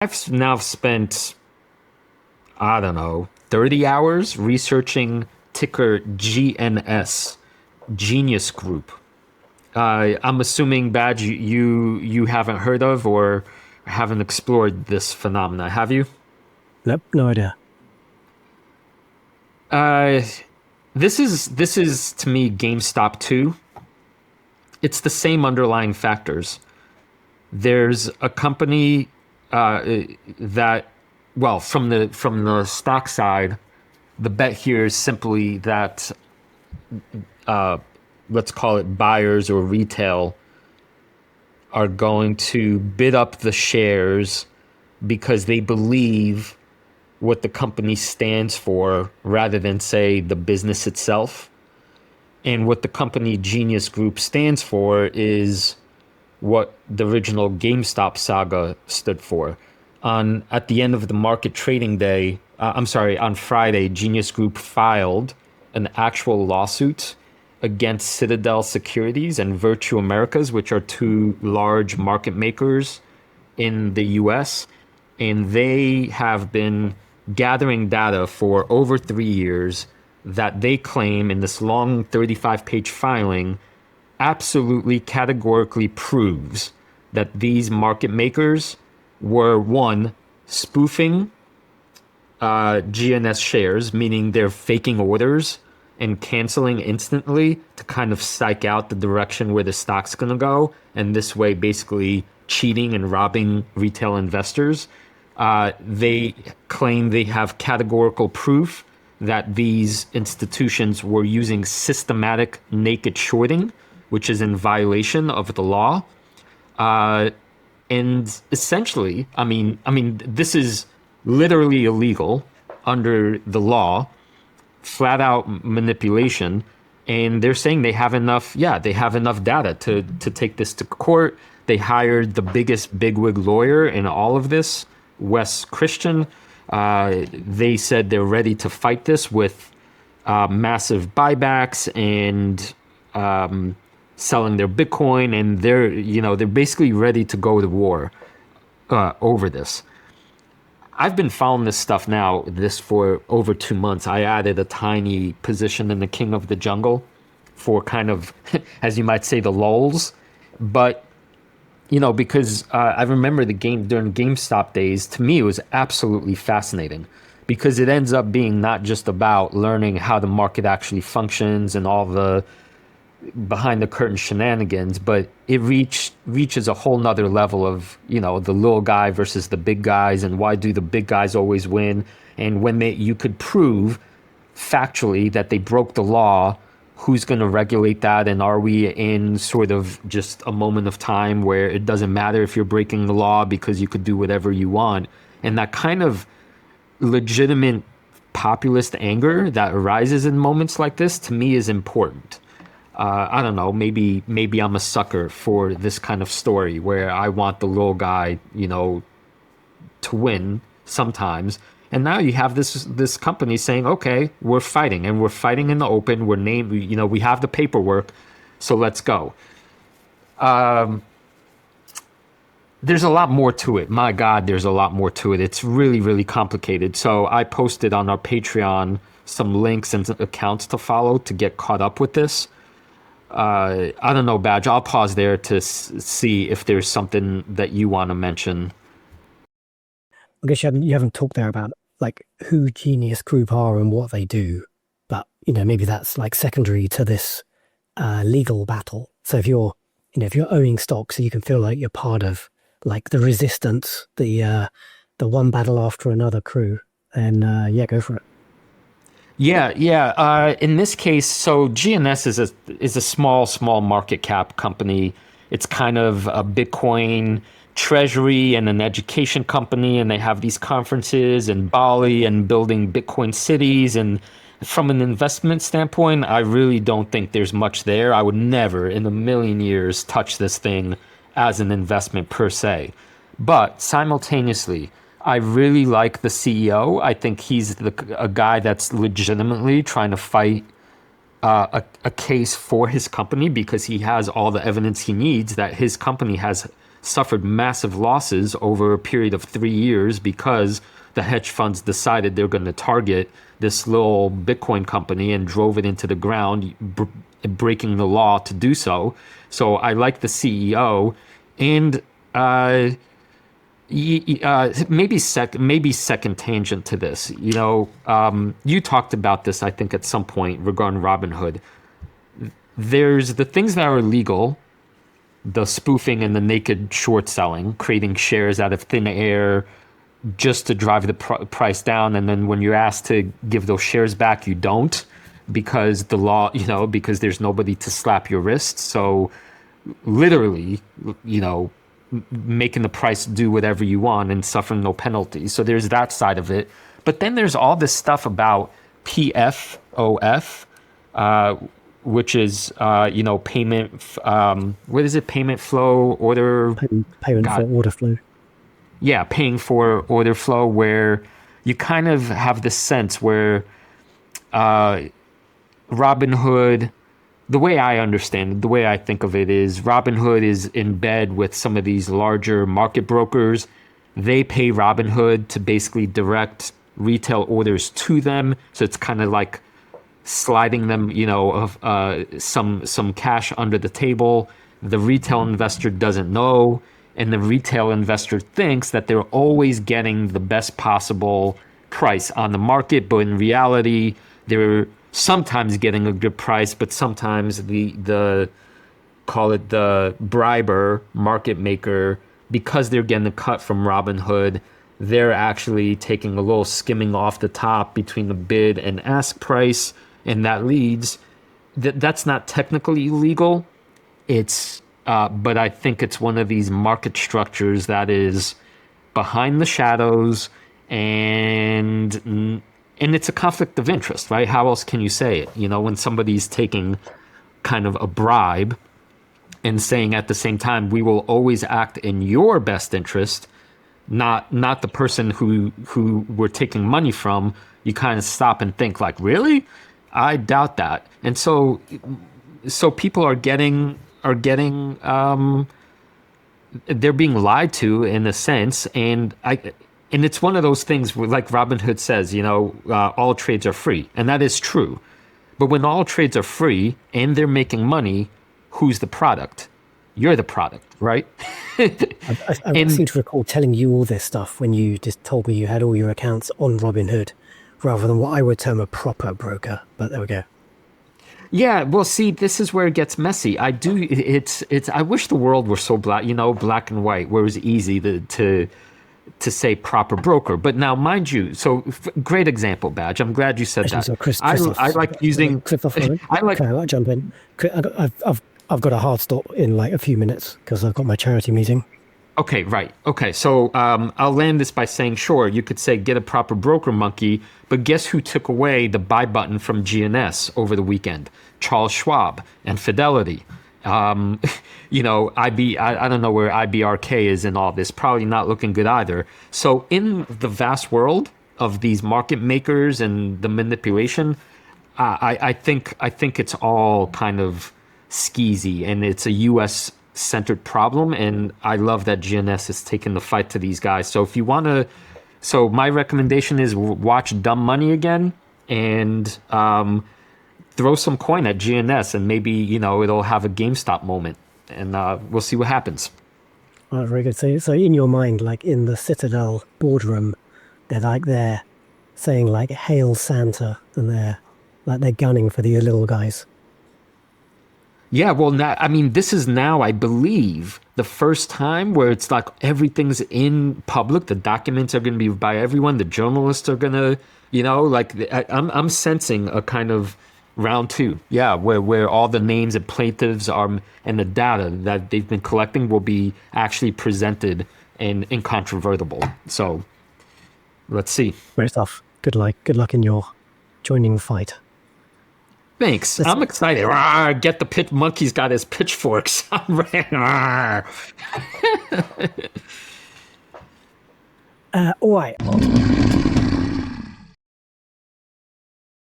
I've now spent, I don't know, 30 hours researching ticker GNS, Genius Group. I'm assuming, Badge, you haven't heard of or haven't explored this phenomena, have you? Nope, no idea. Uh, this is to me GameStop 2. It's the same underlying factors. There's a company that, well, from the stock side, the bet here is simply that let's call it buyers or retail are going to bid up the shares because they believe what the company stands for rather than say the business itself. And what the company Genius Group stands for is what the original GameStop saga stood for. On at the end of the market trading day, I'm sorry, on Friday, Genius Group filed an actual lawsuit against Citadel Securities and Virtue Americas, which are two large market makers in the US. And they have been gathering data for over 3 years that they claim in this long 35-page filing absolutely categorically proves that these market makers were one, spoofing GNS shares, meaning they're faking orders and canceling instantly to kind of psych out the direction where the stock's going to go. And this way, basically cheating and robbing retail investors. They claim they have categorical proof that these institutions were using systematic naked shorting, which is in violation of the law. And essentially, this is literally illegal under the law, flat out manipulation. And they're saying they have enough, they have enough data to take this to court. They hired the biggest bigwig lawyer in all of this, Wes Christian. They said they're ready to fight this with massive buybacks and selling their Bitcoin, and they're basically ready to go to war over this. I've been following this for over 2 months. I added a tiny position in the King of the Jungle for kind of, as you might say, the lulz. But because I remember the game during GameStop days, to me, it was absolutely fascinating because it ends up being not just about learning how the market actually functions and all the behind the curtain shenanigans, but it reaches a whole nother level of, the little guy versus the big guys and why do the big guys always win? And when you could prove factually that they broke the law, who's going to regulate that? And are we in sort of just a moment of time where it doesn't matter if you're breaking the law because you could do whatever you want? And that kind of legitimate populist anger that arises in moments like this, to me, is important. I don't know, maybe I'm a sucker for this kind of story where I want the little guy, to win sometimes. And now you have this company saying, okay, we're fighting and we're fighting in the open. We're named, we have the paperwork, so let's go. There's a lot more to it. My God, there's a lot more to it. It's really, really complicated. So I posted on our Patreon some links and accounts to follow to get caught up with this. I don't know, Badge. I'll pause there to see if there's something that you want to mention. I guess you haven't talked there about like who Genius Group are and what they do, but maybe that's like secondary to this legal battle. So if you're owning stocks, so you can feel like you're part of like the resistance, the one battle after another crew, then go for it. Yeah. In this case, so GNS is a small market cap company. It's kind of a Bitcoin treasury and an education company, and they have these conferences in Bali and building Bitcoin cities. And from an investment standpoint, I really don't think there's much there. I would never in a million years touch this thing as an investment per se. But simultaneously, I really like the CEO. I think he's a guy that's legitimately trying to fight a case for his company because he has all the evidence he needs that his company has suffered massive losses over a period of 3 years because the hedge funds decided they're going to target this little Bitcoin company and drove it into the ground, breaking the law to do so. So I like the CEO, and maybe second tangent to this. You talked about this, I think, at some point regarding Robinhood. There's the things that are illegal, the spoofing and the naked short selling, creating shares out of thin air just to drive the price down. And then when you're asked to give those shares back, you don't, because the law, because there's nobody to slap your wrist. So literally, making the price do whatever you want and suffering no penalties. So there's that side of it. But then there's all this stuff about PFOF, which is, payment, what is it? Payment flow, order. Payment for order flow. Yeah, paying for order flow, where you kind of have this sense where Robinhood, the way I understand it, the way I think of it is Robinhood is in bed with some of these larger market brokers. They pay Robinhood to basically direct retail orders to them. So it's kind of like sliding them, some cash under the table. The retail investor doesn't know. And the retail investor thinks that they're always getting the best possible price on the market, but in reality, they're sometimes getting a good price, but sometimes the call it the briber, market maker, because they're getting a cut from Robinhood, they're actually taking a little skimming off the top between the bid and ask price, and that leads. That's not technically illegal. But I think it's one of these market structures that is behind the shadows, and it's a conflict of interest, right? How else can you say it? When somebody's taking kind of a bribe and saying at the same time, we will always act in your best interest, not the person who we're taking money from, you kind of stop and think like, really? I doubt that. And so people are getting they're being lied to in a sense, and it's one of those things where, like Robinhood says, all trades are free, and that is true. But when all trades are free and they're making money, who's the product? You're the product, right? I seem to recall telling you all this stuff when you just told me you had all your accounts on Robinhood, rather than what I would term a proper broker. But there we go. Yeah, well, see, this is where it gets messy. I wish the world were so black and white, where it was easy to say proper broker. But now, mind you, great example, Badge. I'm glad you said that. So I like using. Can I jump in? I've got a hard stop in like a few minutes because I've got my charity meeting. Okay, right. Okay, so I'll land this by saying, sure, you could say get a proper broker, monkey, but guess who took away the buy button from GNS over the weekend? Charles Schwab and Fidelity. I don't know where IBRK is in all this. Probably not looking good either. So in the vast world of these market makers and the manipulation, I think it's all kind of skeezy, and it's a U.S. centered problem, and I love that GNS is taking the fight to these guys. So if you want to, my recommendation is watch Dumb Money again and throw some coin at GNS, and maybe it'll have a GameStop moment, and we'll see what happens. Oh, very good. So in your mind, like in the Citadel boardroom, they're saying like "Hail Santa," and they're gunning for the little guys. Yeah, well, this is now, I believe, the first time where it's like everything's in public. The documents are going to be by everyone. The journalists are going to, I'm sensing a kind of round two. Yeah, where all the names of plaintiffs are and the data that they've been collecting will be actually presented and incontrovertible. So let's see. Great stuff. Good luck in your joining the fight. Thanks. I'm excited. Rawr, get the pit. Monkey's got his pitchforks. I'm ready. All right.